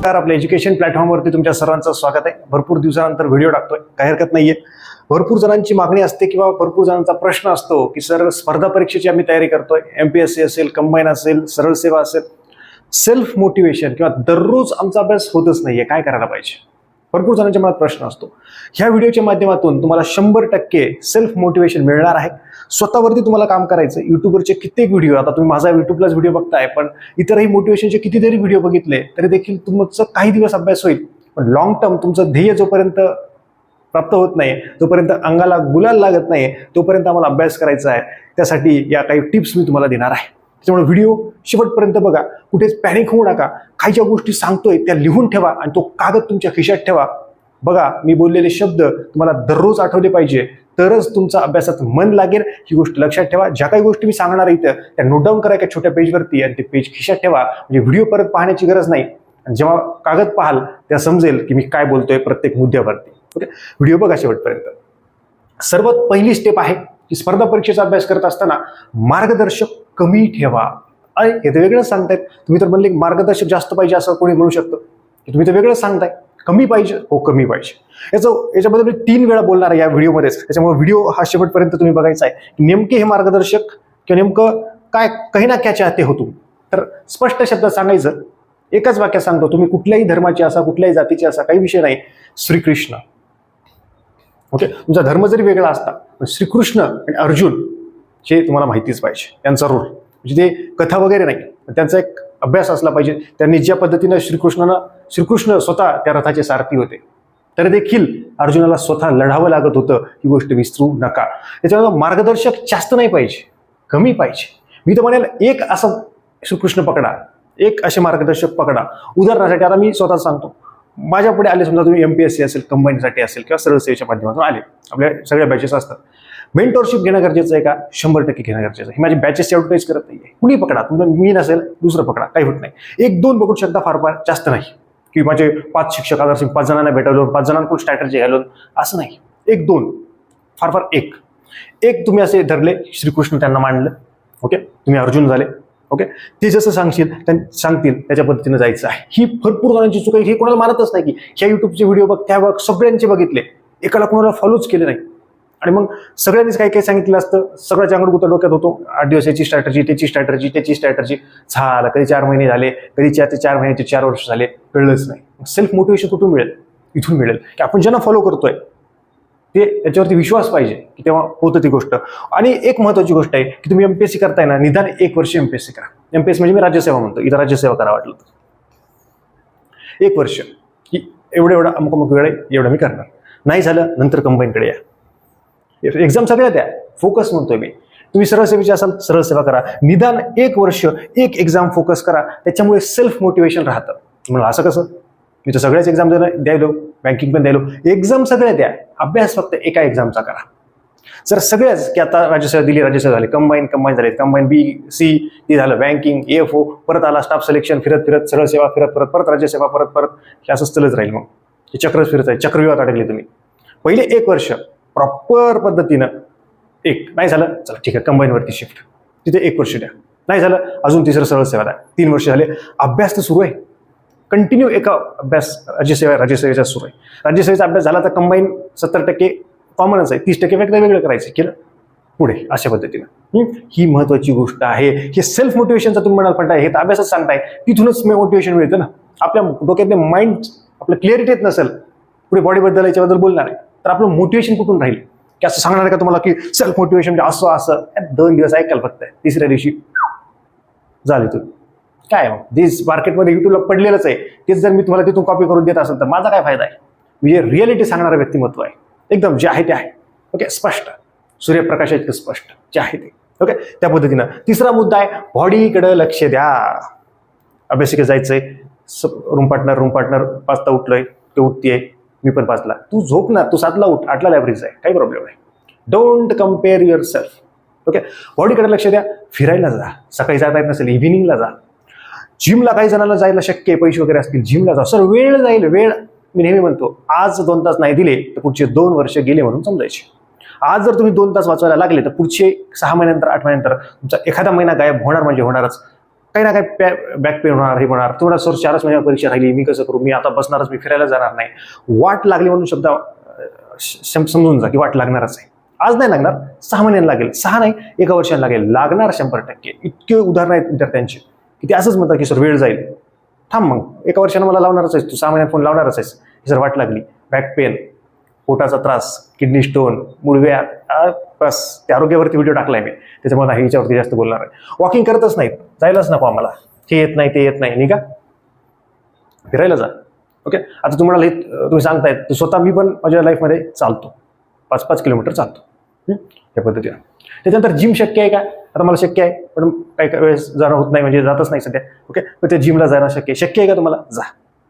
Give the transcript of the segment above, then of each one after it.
नमस्कार, आपल्या एज्युकेशन प्लॅटफॉर्मवरती तुमच्या सर्वांचं स्वागत आहे. भरपूर दिवसानंतर व्हिडिओ टाकतोय, काही हरकत नाहीये. भरपूर जणांची मागणी असते किंवा भरपूर जणांचा प्रश्न असतो की सर, स्पर्धा परीक्षेची आम्ही तयारी करतोय, MPSC असेल, कंबाईन असेल, सरळ सेवा असेल, सेल्फ मोटिवेशन किंवा दररोज आमचा अभ्यास होतच नाहीये, काय करायला पाहिजे? भरपूर जणांच्या मनात प्रश्न असतो. ह्या व्हिडिओच्या माध्यमातून तुम्हाला 100% सेल्फ मोटिवेशन मिळणार आहे. स्वतःवरती तुम्हाला काम करायचं. युट्यूबवरचे कित्येक व्हिडिओ, आता तुम्ही माझा युट्यूबलाच व्हिडिओ बघताय, पण इतरही मोटिवेशनचे कितीतरी व्हिडिओ बघितले तरी देखील तुमचं काही दिवस अभ्यास होईल, पण लॉंग टर्म तुमचं ध्येय जोपर्यंत प्राप्त होत नाही, जोपर्यंत अंगाला गुलाल लागत नाही, तोपर्यंत आम्हाला अभ्यास करायचा आहे. त्यासाठी या काही टिप्स मी तुम्हाला देणार आहे. त्याच्यामुळे व्हिडिओ शेवटपर्यंत बघा. कुठेच पॅनिक होऊ नका. काही ज्या गोष्टी सांगतोय त्या लिहून ठेवा आणि तो कागद तुमच्या खिशात ठेवा. बघा, मी बोललेले शब्द तुम्हाला दररोज आठवले पाहिजे, तरच तुमचा अभ्यासात मन लागेल. ही गोष्ट लक्षात ठेवा. ज्या काही गोष्टी मी सांगणार आहे इथं त्या नोट डाऊन करा एका छोट्या पेजवरती आणि ते पेज खिशात ठेवा. म्हणजे व्हिडिओ परत पाहण्याची गरज नाही. आणि जेव्हा कागद पाहाल तेव्हा समजेल की मी काय बोलतोय प्रत्येक मुद्द्यावरती. ओके, व्हिडिओ बघा शेवटपर्यंत. सर्वात पहिली स्टेप आहे की स्पर्धा परीक्षेचा अभ्यास करत असताना मार्गदर्शक कमी ठेवा. अरे, हे तर वेगळंच सांगतायत. तुम्ही तर म्हणले मार्गदर्शक जास्त पाहिजे असं कोणी म्हणू शकतं. तुम्ही तर वेगळंच सांगताय. कमी पाहिजे? हो, कमी पाहिजे. याच्याबद्दल मी 3 वेळा बोलणार आहे या व्हिडिओमध्येच. त्याच्यामुळे व्हिडिओ हा शेवटपर्यंत तुम्ही बघायचा आहे. नेमके हे मार्गदर्शक किंवा नेमकं काय कहीं ना क्या चाहते हो तुम, तर स्पष्ट शब्दात सांगायचं. एकच वाक्यात सांगतो, तुम्ही कुठल्याही धर्माचे असा, कुठल्याही जातीचे असा, काही विषय नाही. श्रीकृष्ण. ओके, तुमचा धर्म जरी वेगळा असता पण श्रीकृष्ण आणि अर्जुन हे तुम्हाला माहितीच पाहिजे. त्यांचा रोल म्हणजे ते कथा वगैरे नाही, त्यांचा एक अभ्यास असला पाहिजे. त्यांनी ज्या पद्धतीनं श्रीकृष्ण स्वतः त्या रथाचे सारथी होते, तर देखील अर्जुनाला स्वतः लढावं लागत होतं. ही गोष्ट विसरू नका. त्याच्यामुळे मार्गदर्शक जास्त नाही पाहिजे, कमी पाहिजे. मी तर म्हणेल एक असं श्रीकृष्ण पकडा, एक असे मार्गदर्शक पकडा. उदाहरणासाठी आता मी स्वतः सांगतो. माझ्या पुढे आले, समजा तुम्ही MPSC असेल, कंबाईनसाठी असेल किंवा सरळ सेवेच्या माध्यमातून आले, आपल्या सगळ्या बॅचेस असतात. मेंटॉरशिप घेणं गरजेचं आहे का? 100% घेणं गरजेचं आहे. ही माझी बॅचेस ॲडव्हर्टाईज करत नाहीये. कुणी पकडा, तुमचं मी नसेल दुसरं पकडा, काही होत नाही. 1-2 पकडू शकता, फार फार जास्त नाही. की माझे 5 शिक्षक आदर्श 5 जणांना भेटवलं, 5 जणांकडून स्ट्रॅटर्जी घालून, असं नाही. 1-2, फार फार एक तुम्ही असे धरले, श्रीकृष्ण त्यांना मांडलं. ओके, तुम्ही अर्जुन झाले. ओके, ते जसं सांगतील त्याच्या पद्धतीने जायचं आहे. ही भरपूर जणांची चूक आहे. हे कोणाला मानतच नाही की ह्या युट्यूबचे व्हिडिओ बघ, त्या बघ, सगळ्यांचे बघितले, एकाला कोणाला फॉलोच केले नाही. आणि मग सगळ्यांनीच काही काही सांगितलं असतं, सगळं चांगलं डोक्यात होतो. 8 दिवस याची स्ट्रॅटर्जी, त्याची स्ट्रॅटर्जी झालं. कधी 4 महिने झाले, कधी 4 महिन्याचे 4 वर्ष झाले, कळलंच नाही. सेल्फ मोटिवेशन कुठून मिळेल? इथून मिळेल की आपण ज्यांना फॉलो करतोय ते त्याच्यावरती विश्वास पाहिजे की तेव्हा होतं ती गोष्ट. आणि एक महत्वाची गोष्ट आहे की तुम्ही MPSC करताय ना, निदान 1 वर्ष MPSC करा. MPSC म्हणजे मी राज्यसेवा म्हणतो, इथं राज्यसेवा करा वाटलं तर 1 वर्ष की एवढा अमुक वेळ आहे, एवढं मी करणार. नाही झालं नंतर कंबाईनकडे या. एक्झाम सगळ्या द्या, फोकस म्हणतोय मी. तुम्ही सरळ सेवेचे असाल, सरळ सेवा करा. निदान 1 वर्ष एक एक्झाम फोकस करा. त्याच्यामुळे सेल्फ मोटिवेशन राहतं. म्हणून असं कसं, मी तर सगळ्याच एक्झाम द्यायलो, बँकिंग पण द्यायलो, एक्झाम सगळ्या द्या, अभ्यास फक्त एका एक्झामचा करा. जर सगळ्याच की आता राज्यसेवा दिली, राज्यसेवा झाली, कंबाईन झाले, कंबाईन BC ती झालं, बँकिंग, AFO, परत आला स्टाफ सिलेक्शन, फिरत सरळ सेवा, परत राज्यसेवा, परत हे असंच चालत राहील. मग हे चक्रच फिरत आहे, चक्रव्यूहात अडकले तुम्ही. पहिले 1 वर्ष प्रॉपर पद्धतीनं, नाही झालं चला ठीक आहे कंबाईनवरती शिफ्ट, तिथे 1 वर्ष द्या. नाही झालं अजून तिसरं सरळ सेवा द्या. 3 वर्ष झाले, अभ्यास तर सुरू आहे. कंटिन्यू एका अभ्यास राज्यसेवेचा सुरू आहे. राज्यसेवेचा अभ्यास झाला तर कंबाईन 70% कॉमनच आहे, 30% वेगळं करायचं, केलं पुढे अशा पद्धतीनं. ही महत्वाची गोष्ट आहे. हे सेल्फ मोटिवेशनचा तुम्ही म्हणाल पण हे तर अभ्यासच सांगताय, तिथूनच मोटिवेशन मिळतं ना. आपल्या डोक्यातले माइंड आपलं क्लिअरिटी येत नसेल, पुढे बॉडीबद्दल याच्याबद्दल बोलणार आहे, तर आपलं मोटिवेशन कुठून राहील? की असं सांगणार का तुम्हाला की सेल्फ मोटिवेशन म्हणजे असं 2 दिवस ऐकाल फक्त, तिसऱ्या दिवशी झाले तुम्ही काय. मग जे मार्केटमध्ये युट्यूबला पडलेलंच आहे तेच जर मी तुम्हाला तिथून कॉपी करून देत असेल तर माझा काय फायदा आहे? म्हणजे रिअलिटी सांगणारं व्यक्तिमत्व आहे, एकदम जे आहे ते आहे. ओके, स्पष्ट, सूर्यप्रकाश इतकं स्पष्ट जे आहे ते. ओके, त्या पद्धतीनं. तिसरा मुद्दा आहे, बॉडीकडे लक्ष द्या. अभ्यासिकेत जायचंय, रूम पार्टनर 5ला उठलोय, ते उठतीये, मी पण 5ला. तू झोप ना, तू 7ला उठ, 8ला लायब्ररी जाय, काही प्रॉब्लेम नाही. Don't compare yourself. Okay, बॉडीकडे लक्ष द्या. फिरायला जा, सकाळी जाता येत नसेल इव्हिनिंगला जा. जिमला काही जणांना जायला शक्य आहे, पैसे वगैरे असतील, जिमला जा. सर वेळ जाईल, वेळ मी नेहमी म्हणतो, आज 2 तास नाही दिले तर पुढचे 2 वर्ष गेले म्हणून समजायचे. आज जर तुम्ही 2 तास वाचवायला लागले तर पुढचे 6 महिन्यानंतर, 8 महिन्यानंतर तुमचा एखादा महिना गायब होणार म्हणजे होणारच. काही ना काही बॅक पेन होणार, हे होणार, तुम्हाला सर 4च महिन्यावर परीक्षा राहिली, मी कसं करू, मी आता बसणारच, मी फिरायला जाणार नाही. वाट लागली म्हणून शब्द समजून जा की वाट लागणारच आहे. आज नाही लागणार, 6 महिन्यांना लागेल, 6 नाही 1 वर्षाला लागेल, लागणार 100%. इतके उदाहरण आहेत विद्यार्थ्यांचे की ते असंच म्हणतात की सर वेळ जाईल. थांब, मग 1 वर्षानं मला लावणारच आहेस, तू 6 महिन्यात फोन लावणारच आहेस. जर वाट लागली, बॅक पेन, पोटाचा त्रास, किडनी स्टोन, मुळव्याध, बस त्या आरोग्यावरती व्हिडिओ टाकलाय मी, त्याच्यामुळे नाही ह्याच्यावरती जास्त बोलणार आहे. वॉकिंग करतच नाहीत, जायलाच नको आम्हाला, हे येत नाही, ते येत नाही, निघा फिरायला जा. ओके, आता तुम्हाला तुम्ही सांगतायत, स्वतः मी पण माझ्या लाईफमध्ये चालतो, 5-5 किलोमीटर चालतो या पद्धतीने. त्याच्यानंतर जिम शक्य आहे का? आता मला शक्य आहे, पण काही वेळेस जाणं होत नाही, म्हणजे जातच नाही सध्या. ओके, पण त्या जिमला जाणं शक्य आहे का तुम्हाला? जा.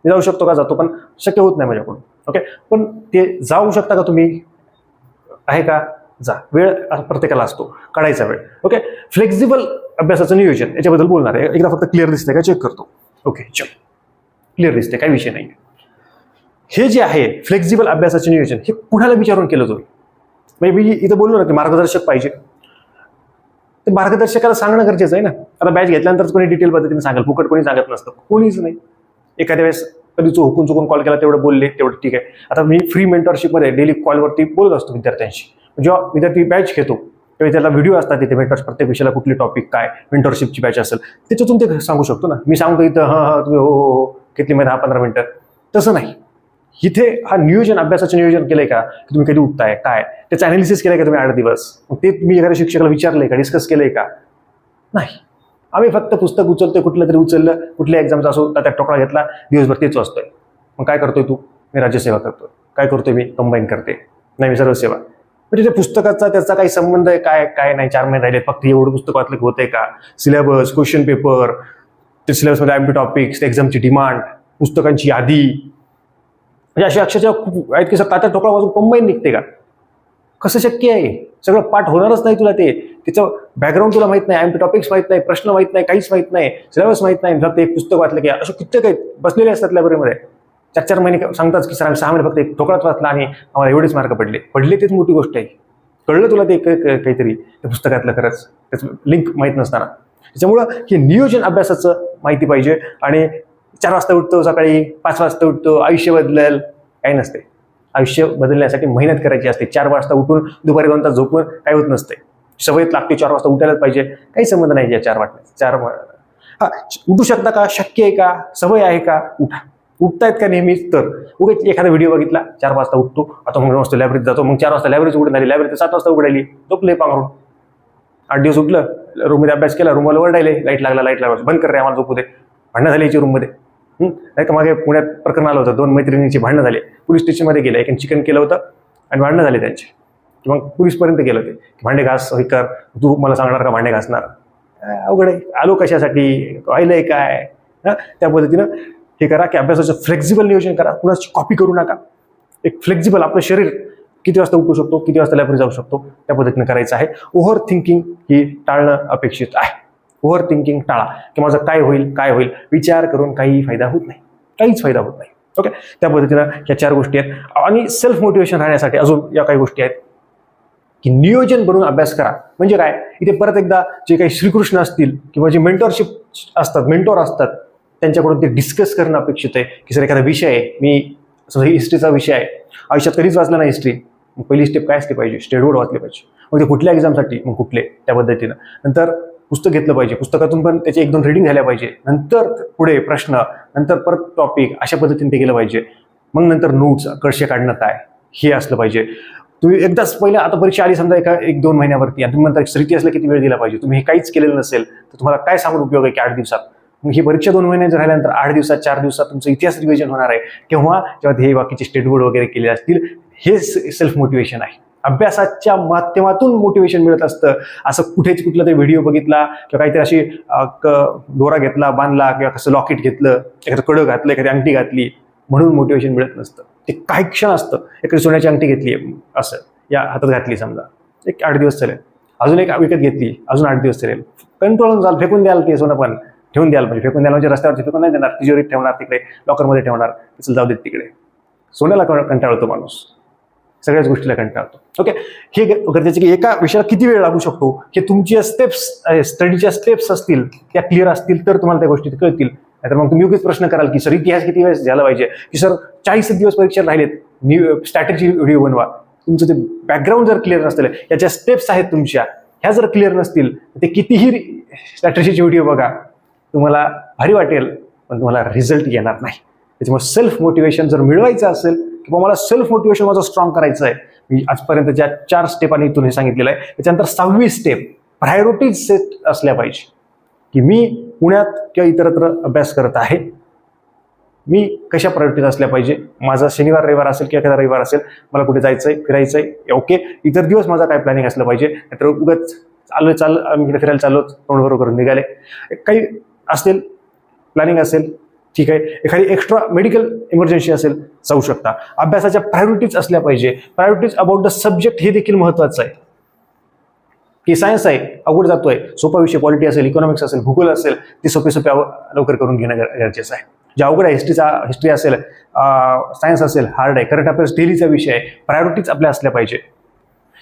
मी जाऊ शकतो का? जातो, पण शक्य होत नाही माझ्याकडून. ओके, पण ते जाऊ शकता का तुम्ही? आहे का? जा. वेळ प्रत्येकाला असतो, काढायचा वेळ. ओके, फ्लेक्झिबल अभ्यासाचं नियोजन याच्याबद्दल बोलणार आहे. एकदा फक्त क्लिअर दिसतंय का चेक करतो. ओके, चल, क्लिअर दिसते, काही विषय नाही. हे जे आहे फ्लेक्झिबल अभ्यासाचे नियोजन, हे कुणाला विचारून केलं तुम्ही? म्हणजे मी इथं बोललो ना की मार्गदर्शक पाहिजे, ते मार्गदर्शकाला सांगणं गरजेचं आहे ना. आता बॅच घेतल्यानंतर कोणी डिटेल पद्धतीने सांगेल, फुकट कोणी सांगत नसतं, कोणीच नाही. एखाद्या वेळेस कधी चुकून कॉल केला, तेवढं बोलले, तेवढं ठीक आहे. आता मी फ्री मेंटरशिपमध्ये डेली कॉलवरती बोलत असतो विद्यार्थ्यांशी. जेव्हा विद्यार्थी बॅच घेतो तेव्हा त्याला व्हिडिओ असतात तिथे, मेंटर्स प्रत्येक विषयाला कुठली टॉपिक काय, मेंटरशिपची बॅच असेल त्याच्यातून ते सांगू शकतो ना. मी सांगतो इथं तुम्ही हो घेतली माहिती 10-15 मिनिटं, तसं नाही. इथे हा नियोजन, अभ्यासाचं नियोजन केलंय का? तुम्ही कधी उठताय, काय त्याचं अनालिसिस केलंय का तुम्ही 8 दिवस? मग ते तुम्ही एखाद्या शिक्षकाला विचारलंय का, डिस्कस केलंय का? नाही. आम्ही फक्त पुस्तक उचलतोय, कुठलं तरी उचललं, कुठल्या एक्झामचा असो, त्यात टोकळा घेतला, दिवसभर तेच वाचतोय. मग काय करतोय तू? मी राज्यसेवा करतोय. काय करतोय मी? कंबाईन करते. नाही, मी सर्वसेवा. म्हणजे त्या पुस्तकाचा त्याचा काही संबंध आहे काय नाही. 4 महिने राहिले, फक्त एवढं पुस्तक वाचलं की होतंय का? सिलेबस, क्वेश्चन पेपर, ते सिलेबसमध्ये एमपी टॉपिक्स, एक्झामची डिमांड, पुस्तकांची यादी, म्हणजे अशा अक्षरशः खूप आहेत की सर तात्या ठोकळा वाजून कंबाईन निघते का? कसं शक्य आहे? सगळं पाठ होणारच नाही तुला. त्याचं बॅकग्राऊंड तुला माहित नाही, एमपी टॉपिक्स माहित नाही, प्रश्न माहित नाही, काहीच माहित नाही, सिलेबस माहित नाही, फक्त एक पुस्तक वाचलं की. अशा कित्येक आहेत, बसलेले असतात लायब्ररीमध्ये, 4-4 महिने सांगतात की सर आम्ही 6 महिने फक्त एक ठोकळाच वाचला आणि आम्हाला एवढेच मार्क पडले. तेच मोठी गोष्ट आहे. कळलं तुला ते काहीतरी त्या पुस्तकातलं, खरंच त्याचं लिंक माहीत नसताना. त्याच्यामुळं हे नियोजन अभ्यासाचं माहिती पाहिजे. आणि 4 वाजता उठतो सकाळी, 5 वाजता उठतो, आयुष्य बदलेल, काही नसते. आयुष्य बदलण्यासाठी मेहनत करायची असते. 4 वाजता उठून दुपारी 2 तास झोपून काही होत नसते. सवयीत लागते 4 वाजता उठायलाच पाहिजे, काही संबंध नाही या 4 वाजता. उठू शकता का? शक्य आहे का? सवय आहे का? उठा. उठतायत का नेहमीच? तर उगाच एखादा व्हिडिओ बघितला, 4 वाजता उठतो, आता मग मस्त लायब्ररीत जातो, मग 4 वाजता लायब्ररीच उघडून झाली, लायब्ररी 7 वाजता उघडायली, झोपले पांघरून. 8 दिवस उठलं, रूममध्ये अभ्यास केला, रूमला ओरडायले, लाईट लागला, बंद कर रे, आम्हाला झोपू दे. भांडणं झाली याची रूममध्ये. नाही का मागे पुण्यात प्रकरण आलं होतं, 2 मैत्रिणींची भांडणं झाले, पोलीस स्टेशनमध्ये गेले, एकाने चिकन केलं होतं आणि भांडणं झाले त्यांचे. मग पोलीसपर्यंत गेलं ते, भांडे घास, हे कर, तू मला सांगणार का भांडे घासणार? अवघड आहे. आलो कशासाठी? व्हायलंय काय? त्या पद्धतीनं हे करा की अभ्यासाचं फ्लेक्झिबल नियोजन करा, कुणाची कॉपी करू नका. एक फ्लेक्झिबल, आपलं शरीर किती वाजता उठू शकतो, किती वाजता लायब्ररी जाऊ शकतो, त्या पद्धतीनं करायचं आहे. ओव्हर थिंकिंग ही टाळणं अपेक्षित आहे. ओव्हर थिंकिंग टाळा की माझं काय होईल, विचार करून काही फायदा होत नाही, काहीच फायदा होत नाही. ओके, त्या पद्धतीनं या 4 गोष्टी आहेत. आणि सेल्फ मोटिवेशन राहण्यासाठी अजून या काही गोष्टी आहेत की नियोजन बनवून अभ्यास करा. म्हणजे काय? इथे परत एकदा जे काही श्रीकृष्ण असतील किंवा जे मेंटोर असतात त्यांच्याकडून ते डिस्कस करणं अपेक्षित आहे की सर एखादा विषय आहे, मी हिस्ट्रीचा विषय आहे, आयुष्यात कधीच वाचला नाही हिस्ट्री, मग पहिली स्टेप काय असली पाहिजे? स्टेटबोर्ड वाचले पाहिजे. मग ते कुठल्या एक्झामसाठी, मग कुठले, त्या पद्धतीनं. नंतर पुस्तक घेतलं पाहिजे, पुस्तकातून पण त्याचे 1-2 रीडिंग झाल्या पाहिजे, नंतर पुढे प्रश्न, नंतर परत टॉपिक, अशा पद्धतीने ते गेलं पाहिजे. मग नंतर नोट्स, कळशे काढणं काय, हे असलं पाहिजे. तुम्ही एकदाच पहिल्या, आता परीक्षा आली समजा 1-2 महिन्यावरती, आणि तुम्ही म्हणता स्थिती असलं किती वेळ दिला पाहिजे, तुम्ही हे काहीच केलेलं नसेल तर तुम्हाला काय सांगून उपयोग आहे की 8 दिवसात? मग ही परीक्षा 2 महिन्याचं राहिल्यानंतर 8 दिवसात, 4 दिवसात तुमचं इतिहास रिव्हिजन होणार आहे. जेव्हा हे बाकीचे स्टेटबोर्ड वगैरे केले असतील, हे सेल्फ मोटिवेशन आहे. अभ्यासाच्या माध्यमातून मोटिवेशन मिळत असतं. असं कुठला तरी व्हिडिओ बघितला किंवा काहीतरी अशी दोरा घेतला, बांधला, किंवा कसं लॉकेट घेतलं, एखादं कडं घातलं, एखादी अंगठी घातली म्हणून मोटिवेशन मिळत नसतं. ते काही क्षण असतं. एखादी सोन्याची अंगठी घेतली, असं या हातात घातली समजा, एक 8 दिवस चालेल, अजून एक विकत घेतली, अजून 8 दिवस चालेल, कंट्रोल जाल, फेकून द्याल ते सोनं, पण ठेवून द्याल. म्हणजे फेकून द्याल म्हणजे रस्त्यावरती फेकून नाही देणार, तिजोरीत ठेवणार, तिकडे लॉकरमध्ये ठेवणार, जाऊ देत तिकडे. सोन्याला कंटाळतो माणूस. सगळ्याच गोष्टीला कंटाळतो. ओके, हे गरजेचं की एका विषयाला किती वेळ लागू शकतो, हे तुमच्या स्टेप्स, स्टडीच्या स्टेप्स असतील त्या क्लिअर असतील तर तुम्हाला त्या गोष्टी कळतील. नाहीतर मग तुम्ही योग्यच प्रश्न कराल की सर इतिहास किती वेळेस झाला पाहिजे, की सर 40 दिवस परीक्षेला राहिलेत, स्ट्रॅटेजी व्हिडिओ बनवा. तुमचं ते बॅकग्राऊंड जर क्लिअर नसतील, याच्या स्टेप्स आहेत तुमच्या ह्या जर क्लिअर नसतील, ते कितीही स्ट्रॅटेजीचे व्हिडिओ बघा, तुम्हाला भारी वाटेल पण तुम्हाला रिझल्ट येणार नाही. त्याच्यामुळे सेल्फ मोटिवेशन जर मिळवायचं असेल किंवा मला सेल्फ मोटिवेशन माझं स्ट्रॉंग करायचं आहे, मी आजपर्यंत ज्या 4 स्टेपांनी इथून हे सांगितलेलं आहे, त्याच्यानंतर 6वी स्टेप प्रायोरिटीज सेट असल्या पाहिजे. की मी पुण्यात किंवा इतरत्र अभ्यास करत आहे, मी कशा प्रायोरिटीज असल्या पाहिजे, माझा शनिवार रविवार असेल किंवा एखादा रविवार असेल, मला कुठे जायचंय फिरायचंय, ओके, इतर दिवस माझा काय प्लॅनिंग असलं पाहिजे. नाहीतर उगाच आम्ही इकडे फिरायला चाललो, तोंडवर करून निघाले, काही असेल प्लॅनिंग असेल ठीक आहे, एखादी एक्स्ट्रा मेडिकल इमर्जन्सी असेल जाऊ शकता. अभ्यासाच्या प्रायोरिटीज असल्या पाहिजे. प्रायोरिटीज अबाउट द सब्जेक्ट हे देखील महत्वाचं आहे. की सायन्स आहे, अवघड जातोय, सोपा विषय पॉलिटी असेल, इकॉनॉमिक्स असेल, भूगोल असेल, ते सोपे लवकर करून घेणं गरजेचं आहे. जे अवघड आहे, हिस्ट्री असेल, सायन्स असेल, हार्ड आहे, करंट अफेअर्स डेलीचा विषय आहे, प्रायोरिटीज आपल्या असल्या पाहिजे.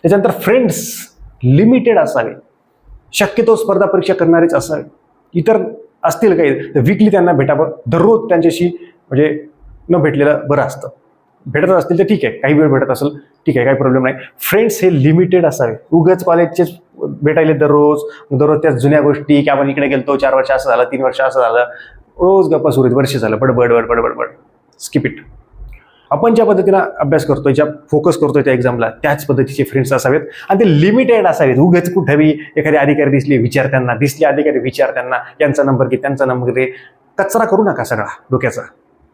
त्याच्यानंतर फ्रेंड्स लिमिटेड असावे, शक्यतो स्पर्धा परीक्षा करणारेच असावे. इतर असतील काही तर वीकली त्यांना भेटावं, दररोज त्यांच्याशी म्हणजे न भेटलेलं बरं असतं. भेटत असतील तर ठीक आहे, काही वेळ भेटत असेल ठीक आहे, काही प्रॉब्लेम नाही. फ्रेंड्स हे लिमिटेड असावे. उगाच कॉलेजचे भेटायले दररोज त्याच जुन्या गोष्टी की आपण इकडे गेलतो, 4 वर्ष असं झालं, 3 वर्ष असं झालं, रोज गप्पा सुरू आहेत, वर्ष झालं, बडबड, स्किप इट. आपण ज्या पद्धतीनं अभ्यास करतोय, ज्या फोकस करतोय त्या एक्झामला, त्याच पद्धतीचे फ्रेंड्स असावेत आणि ते लिमिटेड असावेत. उगाच कुठेही एखादी अधिकारी दिसले अधिकारी विचार त्यांना, यांचा नंबर घे, त्यांचा नंबर घे. कचरा करू नका सगळा डोक्याचा.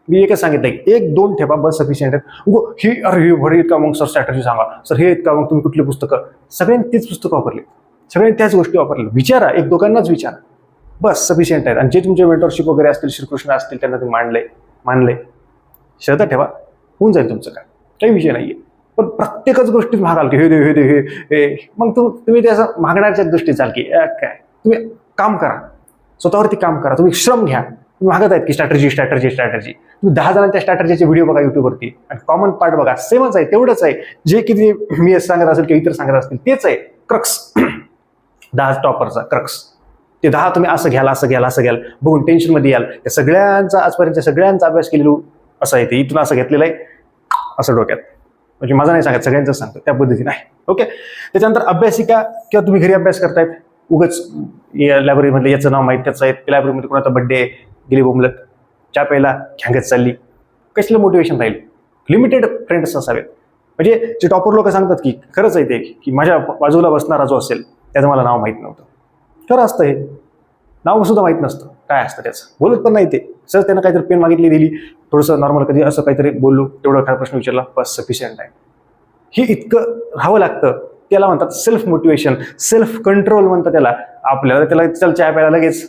मी एकच सांगितलंय, 1-2 ठेवा बस सफिशियंट आहे. ही अरे भरी का मग सर स्ट्रॅटेजी सांगा, सर हे का मग तुम्ही कुठली पुस्तकं, सगळ्यांनी तेच पुस्तकं वापरली, सगळ्यांनी त्याच गोष्टी वापरल्या. विचारा, 1-2 विचारा, बस सफिशियंट आहेत. आणि जे तुमचे मेंटरशिप वगैरे असतील, श्रीकृष्ण असतील, त्यांना तुम्ही मानले, श्रद्धा ठेवा, होऊन जाईल तुमचं काय, काही विषय नाहीये. पण प्रत्येकच गोष्टीत मागाल की हे दे हे, मग तुम्ही ते असं मागण्याच्या दृष्टीत चाल की काय, तुम्ही काम करा, स्वतःवरती काम करा, तुम्ही श्रम घ्या. तुम्ही मागत आहेत की स्ट्रॅटेजी, तुम्ही 10 जणांच्या स्ट्रॅटेजीचे व्हिडिओ बघा युट्यूबवरती आणि कॉमन पार्ट बघा, सेमच आहे, तेवढंच आहे. जे किती मी सांगत असेल किंवा इतर सांगत असतील तेच आहे. क्रक्स 10 टॉपरचा क्रक्स, ते 10 तुम्ही असं घ्याल बघून टेन्शनमध्ये याल. त्या सगळ्यांचा आजपर्यंत सगळ्यांचा अभ्यास केलेलो असं आहे, ते इथून असं घेतलेलं आहे असं डोक्यात, म्हणजे माझा नाही सांगत, सगळ्यांचं सांगतो त्या पद्धतीने आहे. ओके, त्याच्यानंतर अभ्यासिका किंवा तुम्ही घरी अभ्यास करतायत, उगाच लायब्ररीमधलं याचं नाव माहीत त्याचं आहे, लायब्ररीमध्ये कोणाचा बड्डे गेली बोंबलत, चहा प्यायला घ्यांगत चालली, कसलं मोटिवेशन राहील. लिमिटेड फ्रेंड्स असावेत. म्हणजे जे टॉपर लोक सांगतात की खरंच आहे ते, की माझ्या बाजूला बसणारा जो असेल त्याचं मला नाव माहीत नव्हतं. खरं असतं, हे नाव सुद्धा माहीत नसतं काय असतं त्याचं, बोलत पण नाही ते. सर त्यानं काहीतरी पेन मागितली, दिली, थोडंसं नॉर्मल कधी असं काहीतरी बोललो, तेवढा काय प्रश्न विचारला, बस सफिशियंट आहे. हे इतकं राहावं लागतं. त्याला म्हणतात सेल्फ मोटिवेशन, सेल्फ कंट्रोल म्हणतात त्याला. आपल्याला चल चहा प्यायला लगेच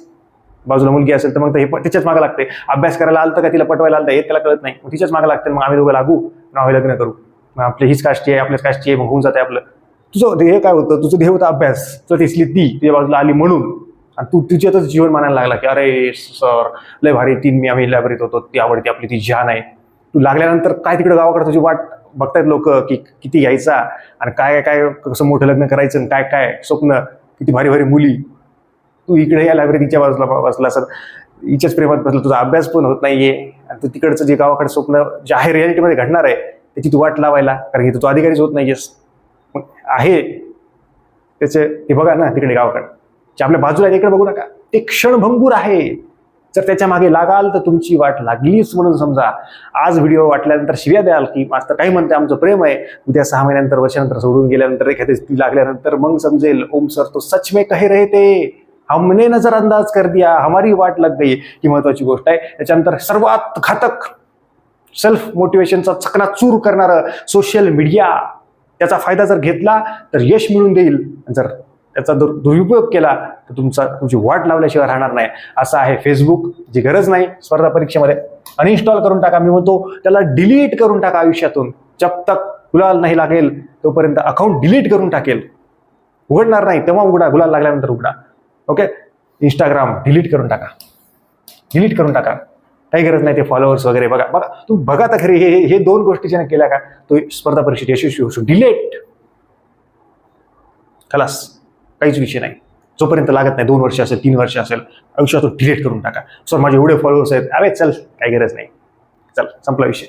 बाजूला मुलगी असेल तर मग हे तिच्याच मागं लागते. अभ्यास करायला आलं तर का तिला पटवायला आलं हे त्याला कळत नाही, मग तिच्याच मागं लागते. मग आम्ही दोघं लागू, नाव लग्न करू, मग आपली हीच कास्टची आहे, आपल्याच कास्टची आहे, मग होऊन जाते आपलं. तुझं ध्येय काय होतं, तुझं ध्येय होतं अभ्यास, तर दिसली ती तुझ्या बाजूला आली म्हणून, आणि तू तुझ्यातच जीवन मानायला लागला की अरे सर लय भारी, आम्ही लायब्ररीत होतो, ती आवडते आपली, ती जान आहे. तू लागल्यानंतर काय तिकडे गावाकडे तुझी वाट बघतायत लोक की किती यायचा आणि काय काय कसं मोठं लग्न करायचं, काय काय स्वप्न, किती भारी भारी मुली. तू इकडे या लायब्ररीच्या बाजूला बसला सर, हिच्याच प्रेमात बसला, तुझा अभ्यास पण होत नाहीये आणि तू तिकडचं जे गावाकडे स्वप्न जे आहे रियालिटीमध्ये घडणार आहे त्याची तू वाट लावायला, कारण की तू अधिकारीच होत नाहीयेस. मग आहे त्याचे हे बघा ना, तिकडे गावाकडे आपल्या बाजूला इकडे बघू नका, ते क्षणभंगूर आहे. जर त्याच्या मागे लागाल तर तुमची वाट लागलीच म्हणून समजा. आज व्हिडिओ वाटल्यानंतर शिव्या द्याल की मास्तर काही म्हणते आमचं प्रेम आहे, उद्या 6 महिन्यानंतर वर्षानंतर सोडून गेल्यानंतर एखादी ती लागल्यानंतर मग समजेल ओम सर तो सच में कहे रहे थे, हमने नजरअंदाज कर दिया, हमारी वाट लग गई. ही महत्वाची गोष्ट आहे. त्याच्यानंतर सर्वात घातक सेल्फ मोटिवेशनचा चकनाचूर करणारं सोशल मीडिया. त्याचा फायदा जर घेतला तर यश मिळून देईल, जर त्याचा दुरुपयोग केला तर तुमची वाट लावल्याशिवाय राहणार नाही. असं आहे फेसबुक, जी गरज नाही स्पर्धा परीक्षेमध्ये. अनइन्स्टॉल करून टाका. मी म्हणतो त्याला डिलीट करून टाका आयुष्यातून. जब तक गुलाल नाही लागेल तोपर्यंत अकाउंट डिलीट करून टाकेल. उघडणार नाही तेव्हा उघडा, गुलाल लागल्यानंतर उघडा. ओके, इंस्टाग्राम डिलीट करून टाका. काही गरज नाही ते फॉलोअर्स वगैरे. बघा बघा तुम्ही बघा तर खरी हे 2 गोष्टी ज्याने केल्या का तो स्पर्धा परीक्षेत यशस्वी होऊ शकतो. डिलेट खलास, काहीच विषय नाही. जोपर्यंत लागत नाही 2 वर्ष असेल 3 वर्ष असेल आयुष्यातून डिलीट करून टाका. सर माझे एवढे फॉलोअर्स आहेत, अरे चल काही गरज नाही, चल संपला विषय.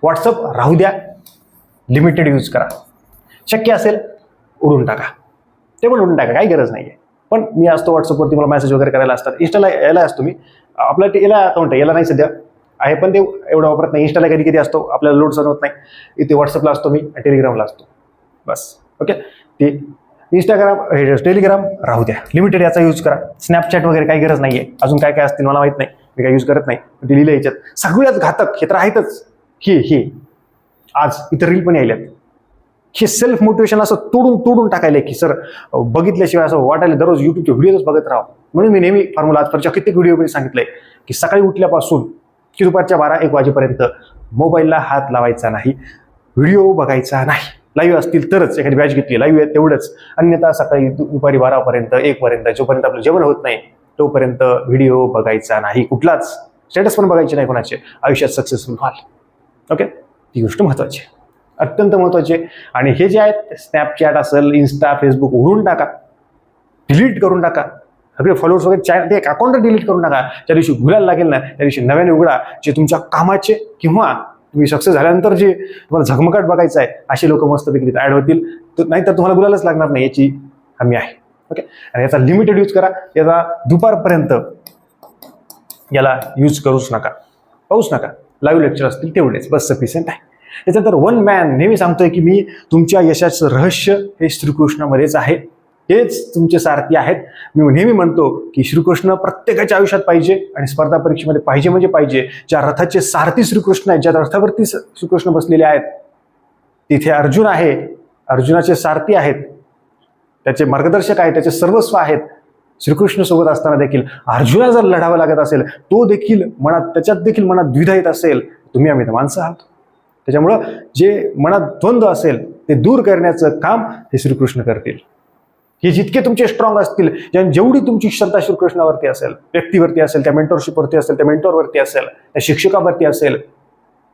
व्हॉट्सअप राहू द्या, लिमिटेड यूज करा. शक्य असेल उडून टाका, ते पण उडून टाका, काही गरज नाही आहे. पण मी असतो व्हॉट्सअपवरती, मला मेसेज वगैरे करायला असतात. इंस्टाला यायला असतो मी, आपलं ते याला अकाउंट आहे, याला नाही सध्या आहे पण ते एवढं वापरत नाही. इंस्टाला कधी कधी असतो, आपल्याला लोड सहन होत नाही. इथे व्हॉट्सअपला असतो मी, टेलिग्रामला असतो बस. ओके, ते इंस्टाग्राम टेलिग्राम राहू द्या, लिमिटेड याचा यूज करा. स्नॅपचॅट वगैरे काही गरज नाही आहे. अजून काय काय असतील मला माहीत नाही, मी काय यूज करत नाही. ते लिहिलं याच्यात सगळ्यात घातक हे तर आहेतच. हे आज इतर रील पण यायल्यात. हे सेल्फ मोटिवेशन असं तोडून टाकायला की सर बघितल्याशिवाय असं वाटायला दररोज युट्यूबचे व्हिडिओज बघत राहा. म्हणून मी नेहमी फॉर्म्युला आजपर्यंत कित्येक व्हिडिओमध्ये सांगितलंय की सकाळी उठल्यापासून की दुपारच्या 12-1 वाजेपर्यंत मोबाईलला हात लावायचा नाही, व्हिडिओ बघायचा नाही. लाईव्ह असतील तरच, एखादी बॅच घेतली लाईव्ह आहे तेवढंच, अन्यथा सकाळी दुपारी 12पर्यंत 1पर्यंत जोपर्यंत आपलं जेवण होत नाही तोपर्यंत व्हिडिओ बघायचा नाही. कुठलाच स्टेटस पण बघायचे नाही कोणाचे. आयुष्यात सक्सेसफुल व्हाल. ओके, ती गोष्ट महत्त्वाची आहे, अत्यंत महत्त्वाची आहे. आणि हे जे आहेत स्नॅपचॅट असेल, इन्स्टा, फेसबुक उघडून टाका, डिलीट करून टाका. सगळे फॉलोअर्स वगैरे ते एक अकाउंट डिलीट करून टाका. ज्या दिवशी घुलायला लागेल ना त्या दिवशी नव्याने उघडा. जे तुमच्या कामाचे किंवा तुम्ही सक्सेस झाल्यानंतर जे तुम्हाला झगमगाट बघायचं आहे असे लोक मस्तपैकी तिथे ॲड होतील. नाहीतर तुम्हाला गुलालच लागणार नाही, याची हमी आहे. ओके, आणि याचा लिमिटेड यूज करा. याचा दुपारपर्यंत याला यूज करूच नका, पाहूच नका. लाईव्ह लेक्चर असतील तेवढेच बस सफिशियंट आहे. त्याच्यानंतर वन मॅन नेहमी सांगतोय की मी तुमच्या यशाचं रहस्य हे श्रीकृष्णामध्येच आहे, हेच तुमचे सारथी आहेत. मी नेहमी म्हणतो की श्रीकृष्ण प्रत्येकाच्या आयुष्यात पाहिजे आणि स्पर्धा परीक्षेमध्ये पाहिजे म्हणजे पाहिजे. ज्या रथाचे सारथी श्रीकृष्ण आहेत, ज्या रथावरती श्रीकृष्ण बसलेले आहेत तिथे अर्जुन आहे, अर्जुनाचे सारथी आहेत, त्याचे मार्गदर्शक आहेत, त्याचे सर्वस्व आहेत. श्रीकृष्ण सोबत असताना देखील अर्जुनाला जर लढावं लागत असेल, तो देखील त्याच्यात देखील मनात द्विधा येत असेल, तुम्ही आम्ही तर माणसं आहात. त्याच्यामुळं जे मनात द्वंद्व असेल ते दूर करण्याचं काम हे श्रीकृष्ण करतील. हे जितके तुमचे स्ट्रॉंग असतील, जेवढी तुमची श्रद्धा श्रीकृष्णावरती असेल, व्यक्तीवरती असेल, त्या मेंटॉरशिपवरती असेल, त्या मेंटॉरवरती असेल, त्या शिक्षकावरती असेल,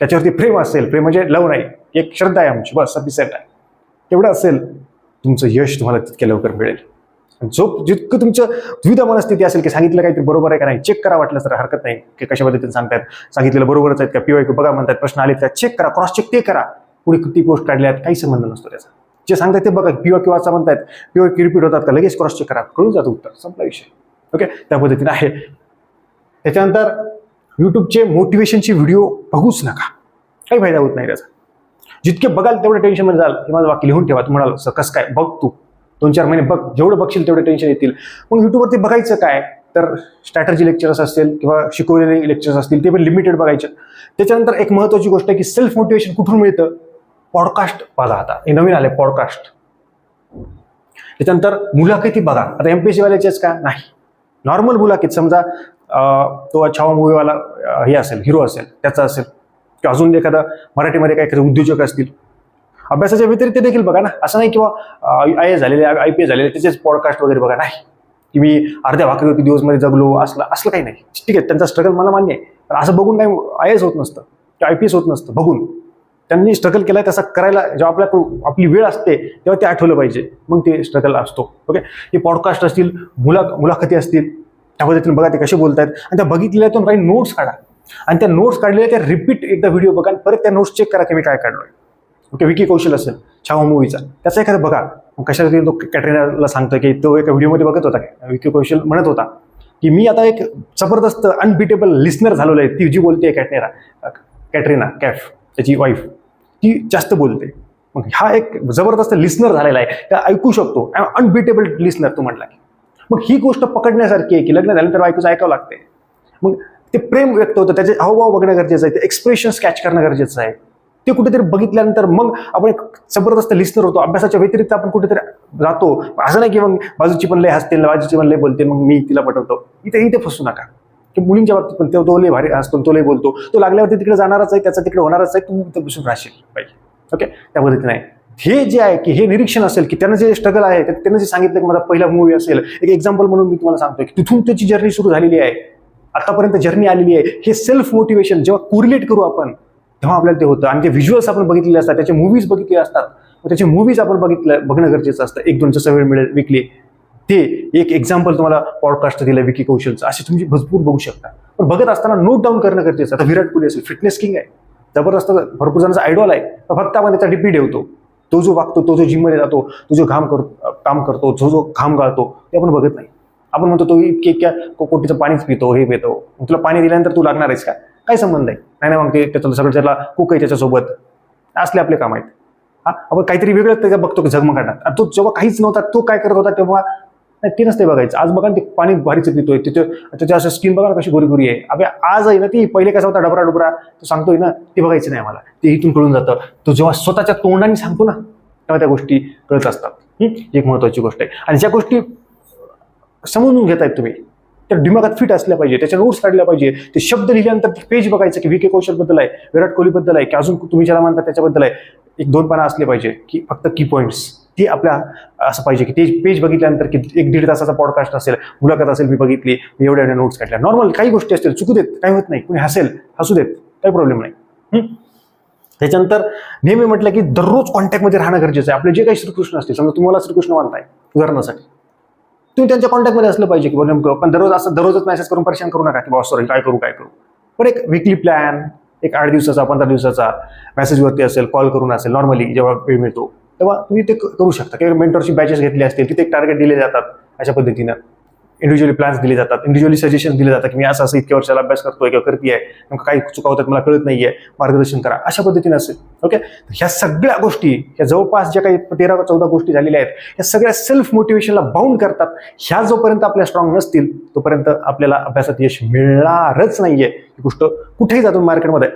त्याच्यावरती प्रेम असेल, प्रेम म्हणजे लव नाही, एक श्रद्धा आहे आमची बस सफिशियंट आहे, तेवढं असेल तुमचं यश तुम्हाला तितक्या लवकर मिळेल. जितकं तुमचं द्विधा मनस्थिती असेल की सांगितलं काहीतरी बरोबर आहे का नाही, चेक करा. वाटलं तर हरकत नाही की कशा पद्धतीने सांगतायत, सांगितलेलं बरोबरच आहेत का, PYQ बघा म्हणतात, प्रश्न आले त्या चेक करा, क्रॉस चेक ते करा. पुढे किती पोस्ट काढल्यात काही संबंध नसतो त्याचा. जे सांगतात ते बघा, PYQ वाचा म्हणतात, PYQ रिपीट होतात का लगेच क्रॉस चेक करा, कळून जातं उत्तर, संपला विषय. ओके, त्या पद्धतीने आहे. त्याच्यानंतर युट्यूबचे मोटिवेशनचे व्हिडिओ बघूच नका, काही फायदा होत नाही त्याचा. जितके बघाल तेवढं टेन्शनमध्ये जाल. हे माझं वाक्य लिहून ठेवा. तुम्ही म्हणाल कसं काय, बघ तू 2-4 महिने बघ, जेवढं बघशील तेवढे टेन्शन येतील. मग युट्यूबवरती बघायचं काय तर स्ट्रॅटर्जी लेक्चर्स असतील किंवा शिकवलेले लेक्चर्स असतील ते पण लिमिटेड बघायचे. त्याच्यानंतर एक महत्त्वाची गोष्ट आहे की सेल्फ मोटिवेशन कुठून मिळतं, पॉडकास्ट बघा. आता हे नवीन आले पॉडकास्ट. त्याच्यानंतर मुलाखती बघा. आता MPSC वाल्याचेच का नाही, नॉर्मल मुलाखत, समजा तो छावा मूवीवाला हे असेल, हिरो असेल त्याचा असेल, किंवा अजून एखादा मराठीमध्ये काही उद्योजक असतील, अभ्यासाच्या व्यतिरिक्त देखील बघा ना. असं नाही किंवा IAS झालेले, IPS झालेले त्याचेच पॉडकास्ट वगैरे बघा. नाही की मी अर्ध्या भाकरीवरती दिवसमध्ये जगलो असलं काही नाही. ठीक आहे, त्यांचा स्ट्रगल मला मान्य आहे, पण असं बघून काही IAS होत नसतं किंवा IPS होत नसतं. बघून त्यांनी स्ट्रगल केला तसा करायला जेव्हा आपली वेळ असते तेव्हा ते आठवलं पाहिजे, मग ते स्ट्रगल असतो. ओके, हे पॉडकास्ट असतील, मुलाखती असतील, त्या पद्धतीने बघा ते कसे बोलतात. आणि त्या बघितलेल्यातून काही नोट्स काढा आणि त्या नोट्स काढलेल्या त्या रिपीट एकदा व्हिडिओ बघा, परत त्या नोट्स चेक करा की मी काय काढलोय. ओके, विकी कौशल असेल छावा मूवीचा, त्याचा एखादा बघा. कशासाठी तो कॅटरीनाला सांगतोय की तो एका व्हिडिओमध्ये बघत होता, विकी कौशल म्हणत होता की मी आता एक जबरदस्त अनबिटेबल लिस्नर झालेलो आहे. ती जी बोलते कॅटरीना कैफ, त्याची वाईफ, ती जास्त बोलते. मग हा एक जबरदस्त लिस्नर झालेला आहे, त्या ऐकू शकतो, अनबिटेबल लिस्नर तो म्हटला की. मग ही गोष्ट पकडण्यासारखी आहे की लग्न झाल्यानंतर बायकोचं ऐकावं लागते. मग ते प्रेम व्यक्त होतं, त्याचे हावभाव बघणं गरजेचं आहे, ते एक्सप्रेशन स्कॅच करणं गरजेचं आहे. ते कुठेतरी बघितल्यानंतर मग आपण एक जबरदस्त लिस्नर होतो. अभ्यासाच्या व्यतिरिक्त आपण कुठेतरी जातो. असं नाही की मग बाजूची पण लय हसते, बाजूची पण लय बोलते, मग मी तिला पटवतो. इथे फसू नका. की मुलींच्या बाबतीत पण तो लय भारी असतो, तो लय बोलतो, तो लागल्यावरती तिकडे जाणारच आहे, त्याचा तिकडे होणारच आहे, तू इथं बसून राहशील पाहिजे. ओके, त्या पद्धतीने आहे. हे जे आहे की हे निरीक्षण असेल की त्यांना जे स्ट्रगल आहे, त्यांना जे सांगितलं की माझा पहिला मूवी असेल, एक एक्झाम्पल म्हणून मी तुम्हाला सांगतोय की तिथून त्याची जर्नी सुरू झालेली आहे. आतापर्यंत जर्नी आलेली आहे. हे सेल्फ मोटिवेशन जेव्हा कोरिलेट करू आपण तेव्हा आपल्याला ते होतं. आणि ते व्हिज्युअल्स आपण बघितलेले असतात, त्याचे मूव्हीज बघितले असतात, त्याचे मूव्हीज आपण बघणं गरजेचं असतं. 1-2 जसं वेळ मिळेल वीकली. ते एक एक्झाम्पल तुम्हाला पॉडकास्ट दिलं विकी कौशलचं, असे तुम्ही भरपूर बघू शकता. पण बघत असताना नोट डाऊन करणं गरजेचं. आता विराट कोहली असेल, फिटनेस किंग आहे, जबरदस्त, भरपूर जणांचा आयडॉल आहे. फक्त आपण त्याचा डीपी ठेवतो. तो जो वागतो, तो जो जिममध्ये जातो, तो जो काम करतो, जो घाम गाळतो, ते आपण बघत नाही. आपण म्हणतो तो इतक्या कोटीचं पाणीच पितो, हे पितो. तुला पाणी दिल्यानंतर तू लागणार आहेस का? काय संबंध आहे? नाही मग ते त्याचं सगळं त्याला कुक आहे त्याच्यासोबत, असले आपले काम आहेत. आपण काहीतरी वेगळं त्याच्या बघतो झगमगाटात. तो जेव्हा काहीच नव्हता, तो काय करत होता तेव्हा नाही, ते नसते बघायचं. आज बघा ते पाणी भारीचं पितोय, त्याच्या असं स्किन बघा कशी गोरी आहे. अबे आज आहे ना, ती पहिले कसा होता डबरा तो सांगतोय ना, ते बघायचं नाही मला, ते इथून कळून जातं. तो जेव्हा स्वतःच्या तोंडाने सांगतो ना तेव्हा त्या गोष्टी कळत असतात. एक महत्वाची गोष्ट आहे. आणि ज्या गोष्टी समजून घेतायत तुम्ही त्या दिमागात फिट असल्या पाहिजे, त्याच्या नोट्स काढल्या पाहिजे. ते शब्द लिहिल्यानंतर ते पेज बघायचं की विकी कौशलबद्दल आहे, विराट कोहलीबद्दल आहे, की अजून तुम्ही ज्याला म्हणता त्याच्याबद्दल आहे. 1-2 पानं असले पाहिजे की फक्त की पॉईंट्स. ती आपल्या असं पाहिजे की ते पेज बघितल्यानंतर की 1-1.5 तासाचा पॉडकास्ट असेल, मुलाखत असेल, मी बघितली, मी एवढ्या नोट्स काढल्या. नॉर्मल काही गोष्टी असतील, चुकू देत, काही होत नाही. कुणी हसू देत, काही प्रॉब्लेम नाही. त्याच्यानंतर नेहमी म्हटलं की दररोज कॉन्टॅक्टमध्ये राहणं गरजेचं आहे. आपले जे काही श्रीकृष्ण असतील, समजा तुम्हाला श्रीकृष्ण मानताय उदाहरणासाठी, तुम्ही त्यांच्या कॉन्टॅक्टमध्ये असलं पाहिजे की नेमकं. पण दररोजच मेसेज करून परेशान करू नका की बॉस सॉरी काय करू. पण एक विकली प्लॅन, एक 8 दिवसाचा 15 दिवसाचा मेसेजवरती असेल, कॉल करून असेल, नॉर्मली जेव्हा वेळ मिळतो तेव्हा तुम्ही ते करू शकता. किंवा मेंटरशिप बॅचेस घेतले असतील, तिथे एक टार्गेट दिले जातात. अशा पद्धतीनं इंडिव्हिज्युअली प्लॅन्स दिले जातात, इंडिव्हिज्युअली सजेशन दिले जातात की मी असं इतक्या वर्षाला अभ्यास करतोय किंवा करते आहे, नेमकं काही चुका होतात मला कळत नाहीये, मार्गदर्शन करा, अशा पद्धतीने असेल. ओके, ह्या सगळ्या गोष्टी, ह्या जवळपास ज्या काही 13-14 गोष्टी झालेल्या आहेत, ह्या सगळ्या सेल्फ मोटिवेशनला बाउंड करतात. ह्या जोपर्यंत आपल्या स्ट्रॉंग नसतील तोपर्यंत आपल्याला अभ्यासात यश मिळणारच नाहीये. ही गोष्ट कुठेही जातो मार्केटमध्ये,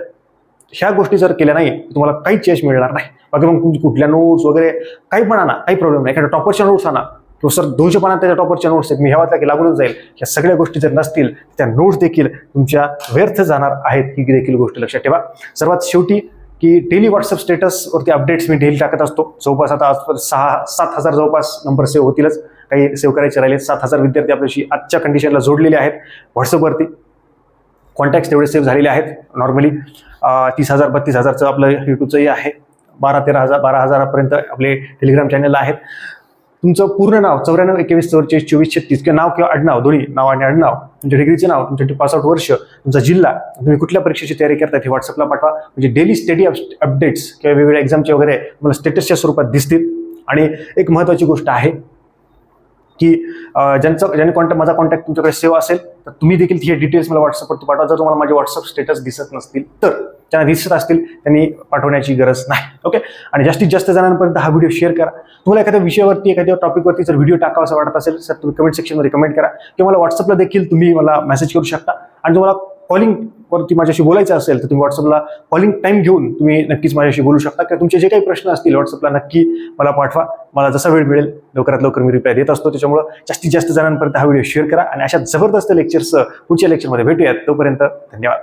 ह्या गोष्टी जर केल्या नाही तुम्हाला काहीच यश मिळणार नाही. बाकी मग तुमची कुठल्या नोट्स वगैरे काही पण आणा, काही प्रॉब्लेम नाही. एखाद्या टॉपरच्या नोट्स आणा, तो सर 200 पानात त्याच्या टॉपरच्या नोट्स आहेत, मी ह्या वाटला की लागूनच जाईल. ह्या सगळ्या गोष्टी जर नसतील त्या नोट्स देखील तुमच्या व्यर्थ जाणार आहेत, ही देखील गोष्ट लक्षात ठेवा. सर्वात शेवटी की डेली व्हॉट्सअप स्टेटसवरती अपडेट्स मी डेली टाकत असतो. जवळपास आता 6-7 हजार जवळपास नंबर सेव्ह होतीलच, काही सेव्ह करायचे राहिले. 7,000 विद्यार्थी आपल्याशी आजच्या कंडिशनला जोडलेले आहेत व्हॉट्सअपवरती. कॉन्टॅक्ट्स तेवढे सेव्ह झालेले आहेत. नॉर्मली 30,000-32,000चं आपलं युट्यूबचंही आहे. 12,000-13,000-12,000पर्यंत आपले टेलिग्राम चॅनल आहेत. तुमचं पूर्ण नाव 94-21-44-24-36 किंवा नाव किंवा आडनाव, दोन्ही नाव आणि आडनाव, तुमच्या डिग्रीचे नाव, तुमचे पासआउट वर्ष, तुमचा जिल्हा, तुम्ही कुठल्या परीक्षेची तयारी करताय हे व्हॉट्सअपला पाठवा. म्हणजे डेली स्टडी अपडेट्स किंवा वेगवेगळ्या एक्झामचे वगैरे तुम्हाला स्टेटसच्या स्वरूपात दिसतील. आणि एक महत्त्वाची गोष्ट आहे की ज्याने माझा कॉन्टॅक्ट तुमच्याकडे सेव्ह असेल तर तुम्ही देखील हे डिटेल्स मला व्हॉट्सअपवरती पाठवा. जर तुम्हाला माझे व्हॉट्सअप स्टेटस दिसत नसतील तर, ज्यांना दिसत असतील त्यांनी पाठवण्याची गरज नाही. ओके, आणि जास्तीत जास्त जणांपर्यंत हा व्हिडिओ शेअर करा. तुम्हाला एखाद्या विषयावरती, एखाद्या टॉपिकवरती जर व्हिडिओ टाकावा असं वाटत असेल तर तुम्ही कमेंट सेक्शनमध्ये कमेंट करा, किंवा मला व्हॉट्सअपला देखील तुम्ही मला मेसेज करू शकता. आणि तुम्हाला कॉलिंगवरती माझ्याशी बोलायचं असेल तर तुम्ही व्हॉट्सअपला कॉलिंग टाईम घेऊन तुम्ही नक्कीच माझ्याशी बोलू शकता. किंवा तुमचे जे काही प्रश्न असतील व्हॉट्सअपला नक्की मला पाठवा. मला जसा वेळ मिळेल लवकरात लवकर मी रिप्लाय देत असतो. त्याच्यामुळे जास्तीत जास्त जणांपर्यंत हा व्हिडिओ शेअर करा. आणि अशा जबरदस्त लेक्चर्स पुढच्या लेक्चरमध्ये भेटूयात. तोपर्यंत धन्यवाद.